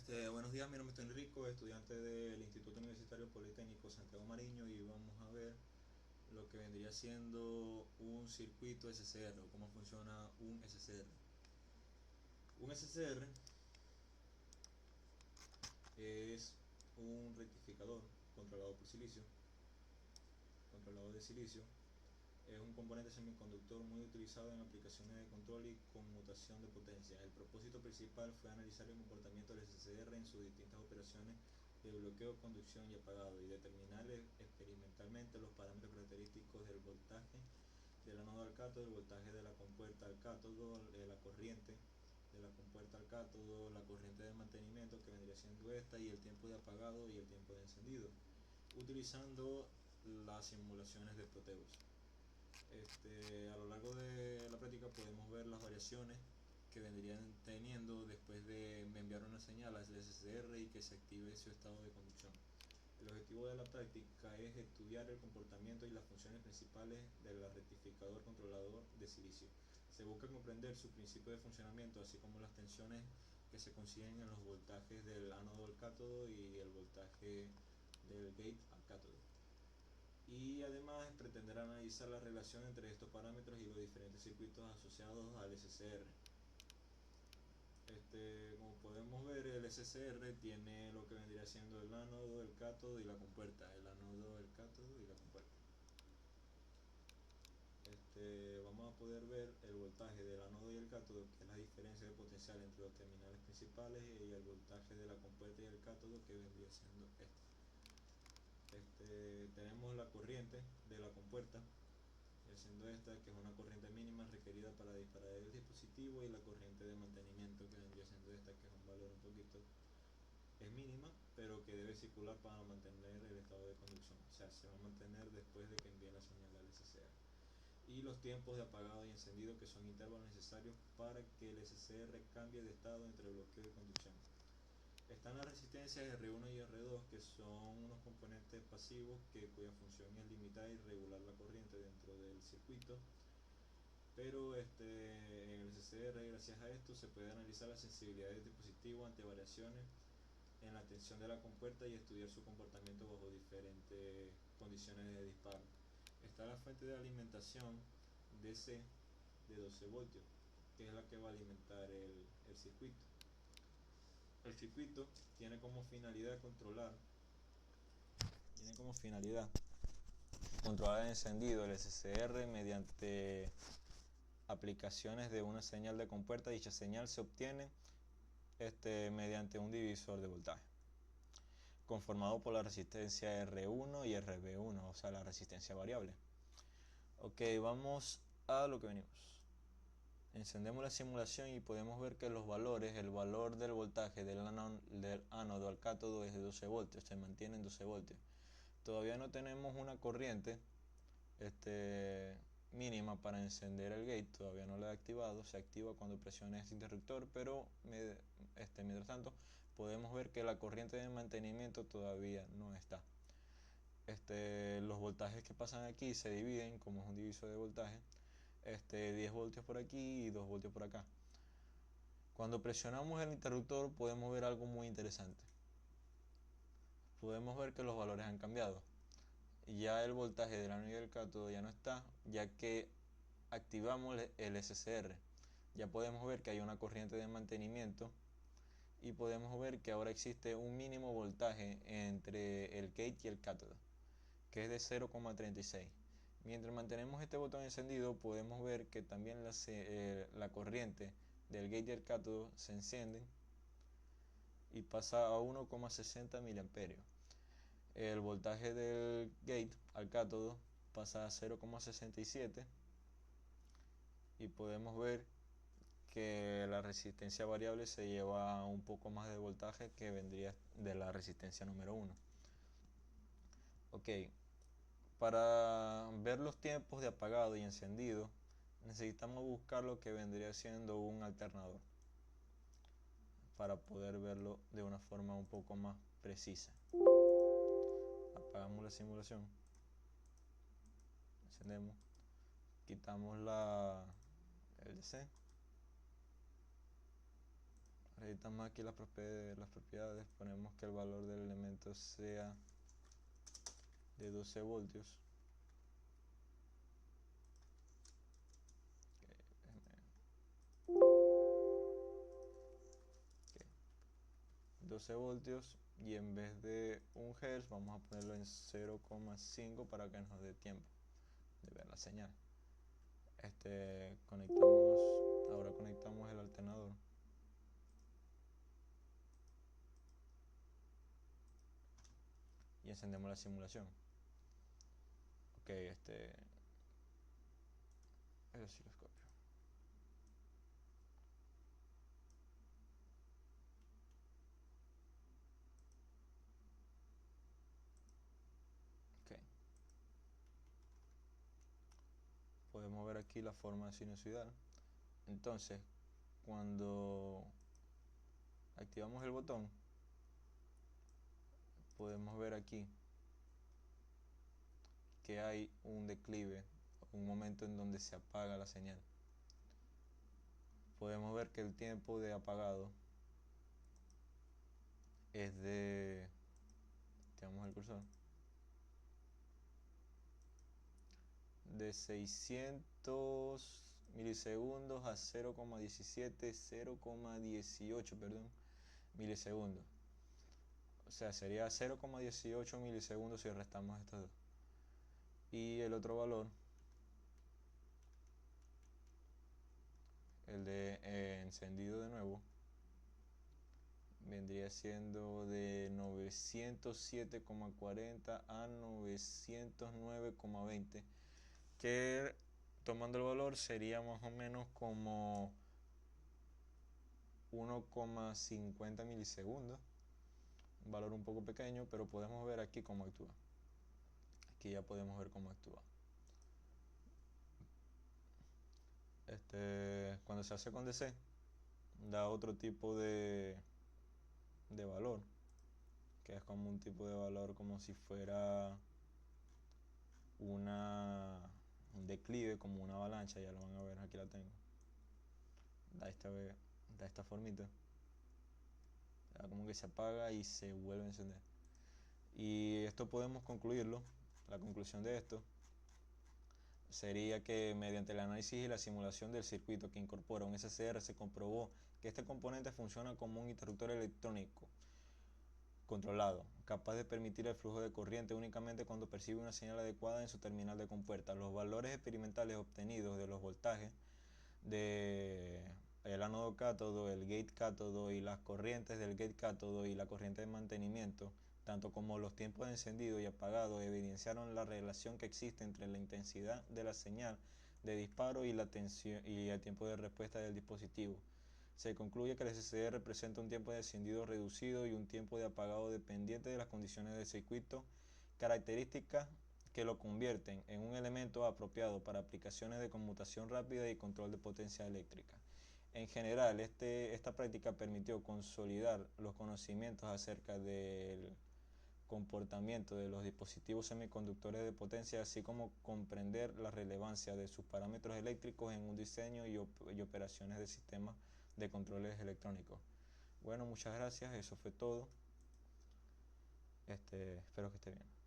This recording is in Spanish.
Buenos días, mi nombre es Enrico, estudiante del Instituto Universitario Politécnico Santiago Mariño, y vamos a ver lo que vendría siendo un circuito SCR o cómo funciona un SCR. Un SCR es un rectificador controlado por silicio, controlado de silicio. Es un componente semiconductor muy utilizado en aplicaciones de control y conmutación de potencia. El propósito principal fue analizar el comportamiento del SCR en sus distintas operaciones de bloqueo, conducción y apagado, y determinar experimentalmente los parámetros característicos del voltaje del ánodo al cátodo, el voltaje de la compuerta al cátodo, la corriente de la compuerta al cátodo, la corriente de mantenimiento que vendría siendo esta, y el tiempo de apagado y el tiempo de encendido, utilizando las simulaciones de Proteus. A lo largo de la práctica podemos ver las variaciones que vendrían teniendo después de enviar una señal al SCR y que se active su estado de conducción. El objetivo de la práctica es estudiar el comportamiento y las funciones principales del rectificador controlador de silicio. Se busca comprender su principio de funcionamiento, así como las tensiones que se consiguen en los voltajes del ánodo al cátodo y el voltaje del gate al cátodo. Y además pretender analizar la relación entre estos parámetros y los diferentes circuitos asociados al SCR. Como podemos ver, el SCR tiene lo que vendría siendo el ánodo, el cátodo y la compuerta. El ánodo, el cátodo y la compuerta. Vamos a poder ver el voltaje del ánodo y el cátodo, que es la diferencia de potencial entre los terminales principales, y el voltaje de la compuerta y el cátodo, que vendría siendo este. Tenemos la corriente de la compuerta, siendo esta, que es una corriente mínima requerida para disparar el dispositivo, y la corriente de mantenimiento, que vendría siendo esta, que es un valor un poquito, es mínima, pero que debe circular para mantener el estado de conducción, o sea, se va a mantener después de que envíe la señal al SCR. Y los tiempos de apagado y encendido, que son intervalos necesarios para que el SCR cambie de estado entre bloqueo y conducción. Están las resistencias R1 y R2, que son unos componentes pasivos cuya función es limitar y regular la corriente dentro del circuito. Pero en el SCR, gracias a esto, se puede analizar la sensibilidad del dispositivo ante variaciones en la tensión de la compuerta y estudiar su comportamiento bajo diferentes condiciones de disparo. Está la fuente de alimentación DC de 12 voltios, que es la que va a alimentar el circuito. El circuito tiene como finalidad controlar el encendido del SCR mediante aplicaciones de una señal de compuerta. Dicha señal se obtiene mediante un divisor de voltaje conformado por la resistencia R1 y RB1, o sea, la resistencia variable. Ok, vamos a lo que venimos. Encendemos la simulación y podemos ver que los valores, el valor del voltaje del ánodo al cátodo es de 12 voltios, se mantiene en 12 voltios. Todavía no tenemos una corriente mínima para encender el gate, todavía no lo he activado, se activa cuando presione este interruptor, pero mientras tanto podemos ver que la corriente de mantenimiento todavía no está. Los voltajes que pasan aquí se dividen, como es un divisor de voltaje, 10 voltios por aquí y 2 voltios por acá. Cuando presionamos el interruptor podemos ver algo muy interesante. Podemos ver que los valores han cambiado. Ya el voltaje del ánodo y del cátodo ya no está, ya que activamos el SCR. Ya podemos ver que hay una corriente de mantenimiento y podemos ver que ahora existe un mínimo voltaje entre el gate y el cátodo, que es de 0,36. Mientras mantenemos este botón encendido podemos ver que también la corriente del gate y el cátodo se encienden y pasa a 1,60 miliamperios. El voltaje del gate al cátodo pasa a 0,67 y podemos ver que la resistencia variable se lleva un poco más de voltaje que vendría de la resistencia número 1. Ok, para ver los tiempos de apagado y encendido necesitamos buscar lo que vendría siendo un alternador para poder verlo de una forma un poco más precisa. Apagamos la simulación, encendemos, quitamos el DC, editamos aquí las propiedades, ponemos que el valor del elemento sea de 12 voltios. 12 voltios, y en vez de 1 Hz vamos a ponerlo en 0,5 para que nos dé tiempo de ver la señal. Ahora conectamos el alternador y encendemos la simulación. Ok, el osciloscopio. Ok. Podemos ver aquí la forma sinusoidal. Entonces, cuando activamos el botón, podemos ver aquí que hay un declive, un momento en donde se apaga la señal. Podemos ver que el tiempo de apagado es de, activamos el cursor, de 600 milisegundos a 0,18 milisegundos. O sea, sería 0,18 milisegundos si restamos estos dos. Y el otro valor, el de encendido de nuevo, vendría siendo de 907,40 a 909,20, que tomando el valor sería más o menos como 1,50 milisegundos, un valor un poco pequeño, pero podemos ver aquí cómo actúa. Aquí ya podemos ver cómo actúa. Cuando se hace con DC, da otro tipo de valor, que es como un tipo de valor como si fuera un declive, como una avalancha. Ya lo van a ver, aquí la tengo. Da esta formita, da como que se apaga y se vuelve a encender. Y esto podemos concluirlo. La conclusión de esto sería que mediante el análisis y la simulación del circuito que incorpora un SCR se comprobó que este componente funciona como un interruptor electrónico controlado, capaz de permitir el flujo de corriente únicamente cuando percibe una señal adecuada en su terminal de compuerta. Los valores experimentales obtenidos de los voltajes del ánodo cátodo, el gate cátodo y las corrientes del gate cátodo y la corriente de mantenimiento, tanto como los tiempos de encendido y apagado, evidenciaron la relación que existe entre la intensidad de la señal de disparo y el tiempo de respuesta del dispositivo. Se concluye que el SCR representa un tiempo de encendido reducido y un tiempo de apagado dependiente de las condiciones del circuito, características que lo convierten en un elemento apropiado para aplicaciones de conmutación rápida y control de potencia eléctrica. En general, esta práctica permitió consolidar los conocimientos acerca del comportamiento de los dispositivos semiconductores de potencia, así como comprender la relevancia de sus parámetros eléctricos en un diseño y operaciones de sistemas de controles electrónicos. Bueno, muchas gracias, eso fue todo. Espero que esté bien.